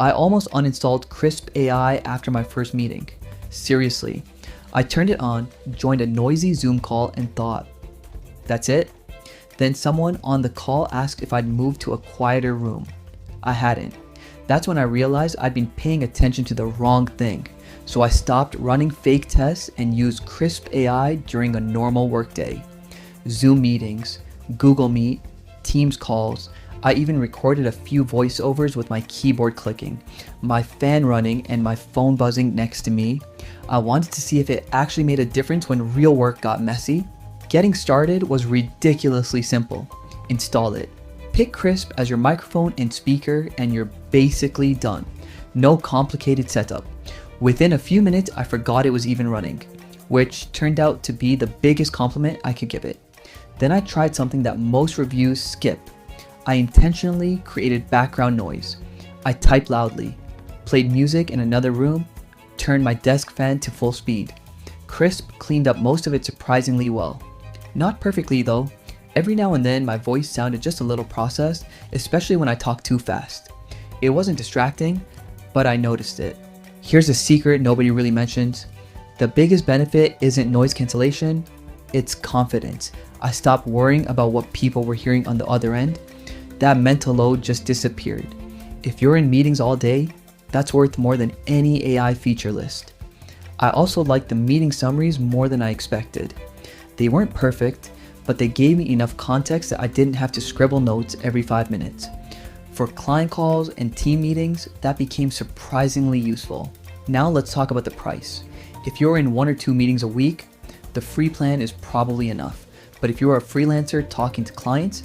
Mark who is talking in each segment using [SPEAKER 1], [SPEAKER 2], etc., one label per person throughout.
[SPEAKER 1] I almost uninstalled Krisp AI after my first meeting. Seriously. I turned it on, joined a noisy Zoom call and thought, that's it? Then someone on the call asked if I'd moved to a quieter room. I hadn't. That's when I realized I'd been paying attention to the wrong thing. So I stopped running fake tests and used Krisp AI during a normal workday. Zoom meetings, Google Meet, Teams calls. I even recorded a few voiceovers with my keyboard clicking, my fan running, and my phone buzzing next to me. I wanted to see if it actually made a difference when real work got messy. Getting started was ridiculously simple. Install it. Pick Krisp as your microphone and speaker and you're basically done. No complicated setup. Within a few minutes, I forgot it was even running, which turned out to be the biggest compliment I could give it. Then I tried something that most reviews skip. I intentionally created background noise. I typed loudly, played music in another room, turned my desk fan to full speed. Krisp cleaned up most of it surprisingly well. Not perfectly though. Every now and then my voice sounded just a little processed, especially when I talked too fast. It wasn't distracting, but I noticed it. Here's a secret nobody really mentions. The biggest benefit isn't noise cancellation, it's confidence. I stopped worrying about what people were hearing on the other end. That mental load just disappeared. If you're in meetings all day, that's worth more than any AI feature list. I also liked the meeting summaries more than I expected. They weren't perfect, but they gave me enough context that I didn't have to scribble notes every 5 minutes. For client calls and team meetings, that became surprisingly useful. Now let's talk about the price. If you're in 1 or 2 meetings a week, the free plan is probably enough. But if you're a freelancer talking to clients,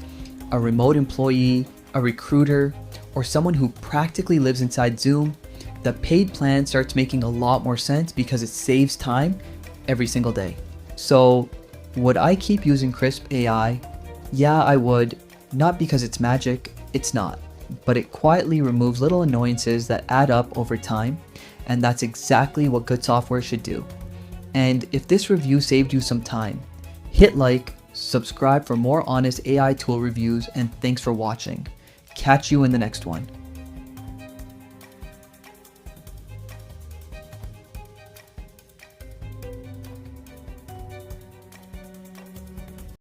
[SPEAKER 1] a remote employee, a recruiter, or someone who practically lives inside Zoom, the paid plan starts making a lot more sense because it saves time every single day. So, would I keep using Krisp AI? Yeah, I would. Not because it's magic, it's not. But it quietly removes little annoyances that add up over time, and that's exactly what good software should do. And if this review saved you some time, hit like, subscribe for more honest AI tool reviews, and thanks for watching. Catch you in the next one.